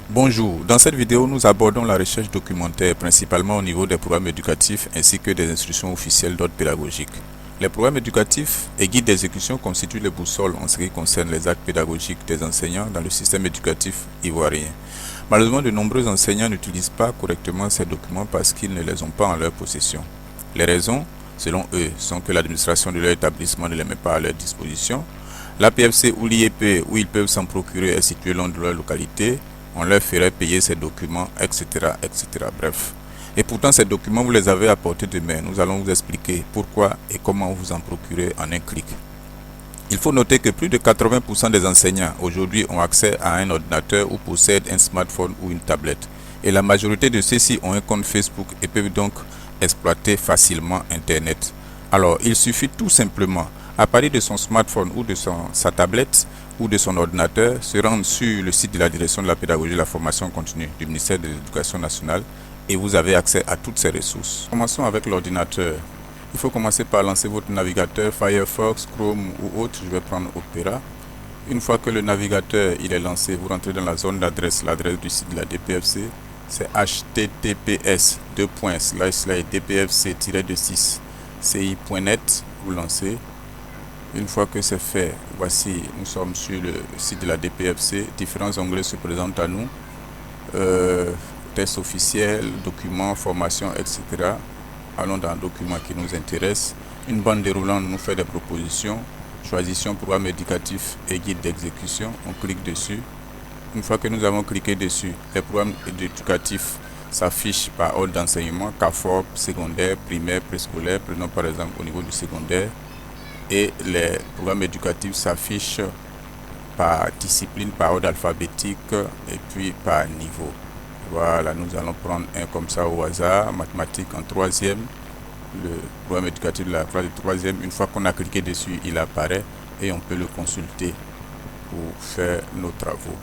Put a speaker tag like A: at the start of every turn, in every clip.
A: Bonjour, dans cette vidéo nous abordons la recherche documentaire principalement au niveau des programmes éducatifs ainsi que des instructions officielles d'ordre pédagogique. Les programmes éducatifs et guides d'exécution constituent les boussoles en ce qui concerne les actes pédagogiques des enseignants dans le système éducatif ivoirien. Malheureusement, de nombreux enseignants n'utilisent pas correctement ces documents parce qu'ils ne les ont pas en leur possession. Les raisons, selon eux, sont que l'administration de leur établissement ne les met pas à leur disposition, l'APFC ou l'IEP où ils peuvent s'en procurer est situé loin de leur localité, on leur ferait payer ces documents, etc., etc. Bref. Et pourtant, ces documents, vous les avez à portée de main. Nous allons vous expliquer pourquoi et comment vous en procurer en un clic. Il faut noter que plus de 80% des enseignants aujourd'hui ont accès à un ordinateur ou possèdent un smartphone ou une tablette. Et la majorité de ceux-ci ont un compte Facebook et peuvent donc exploiter facilement Internet. Alors, il suffit tout simplement, à partir de son smartphone ou de sa tablette ou de son ordinateur, se rendre sur le site de la direction de la pédagogie et de la formation continue du ministère de l'Éducation nationale et vous avez accès à toutes ces ressources. Commençons avec l'ordinateur. Il faut commencer par lancer votre navigateur Firefox, Chrome ou autre. Je vais prendre Opera. Une fois que le navigateur il est lancé, vous rentrez dans la zone d'adresse, l'adresse du site de la DPFC. C'est https://dpfc-6ci.net. Vous lancez. Une fois que c'est fait, voici, nous sommes sur le site de la DPFC. Différents onglets se présentent à nous. Tests officiels, documents, formation, etc. Allons dans le document qui nous intéresse. Une bande déroulante nous fait des propositions. Choisissons programme éducatif et guide d'exécution. On clique dessus. Une fois que nous avons cliqué dessus, les programmes éducatifs s'affichent par ordre d'enseignement, CAFOP, secondaire, primaire, préscolaire. Prenons par exemple au niveau du secondaire. Et les programmes éducatifs s'affichent par discipline, par ordre alphabétique et puis par niveau. Voilà, nous allons prendre un comme ça au hasard, mathématiques en troisième, le programme éducatif de la classe de troisième. Une fois qu'on a cliqué dessus, il apparaît et on peut le consulter pour faire nos travaux.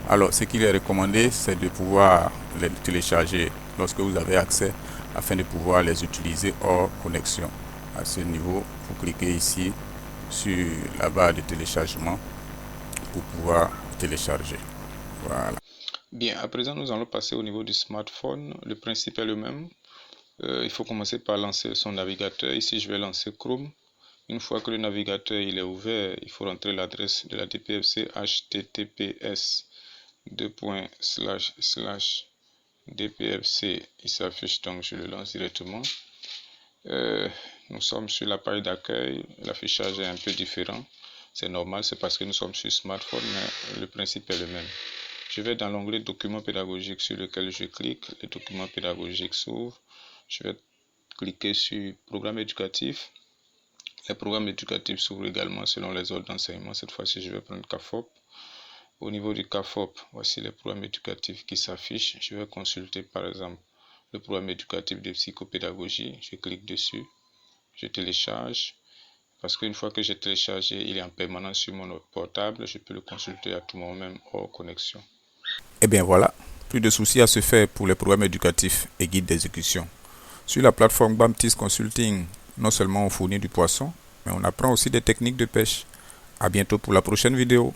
A: Alors, ce qu'il est recommandé, c'est de pouvoir les télécharger lorsque vous avez accès afin de pouvoir les utiliser hors connexion. À ce niveau, vous cliquez ici sur la barre de téléchargement pour pouvoir télécharger. Voilà.
B: Bien, à présent, nous allons passer au niveau du smartphone. Le principe est le même. Il faut commencer par lancer son navigateur. Ici, je vais lancer Chrome. Une fois que le navigateur il est ouvert, il faut rentrer l'adresse de la DPFC https://dpfc. Il s'affiche donc, je le lance directement. Nous sommes sur la page d'accueil. L'affichage est un peu différent. C'est normal, c'est parce que nous sommes sur smartphone, mais le principe est le même. Je vais dans l'onglet documents pédagogiques sur lequel je clique. Les documents pédagogiques s'ouvrent. Je vais cliquer sur programme éducatif. Les programmes éducatifs s'ouvrent également selon les ordres d'enseignement. Cette fois-ci, je vais prendre CAFOP. Au niveau du CAFOP, voici les programmes éducatifs qui s'affichent. Je vais consulter par exemple le programme éducatif de psychopédagogie. Je clique dessus. Je télécharge. Parce qu'une fois que j'ai téléchargé, il est en permanence sur mon portable. Je peux le consulter à tout moment, même hors connexion.
A: Et bien voilà, plus de soucis à se faire pour les programmes éducatifs et guides d'exécution. Sur la plateforme Baptiste Consulting, non seulement on fournit du poisson, mais on apprend aussi des techniques de pêche. À bientôt pour la prochaine vidéo.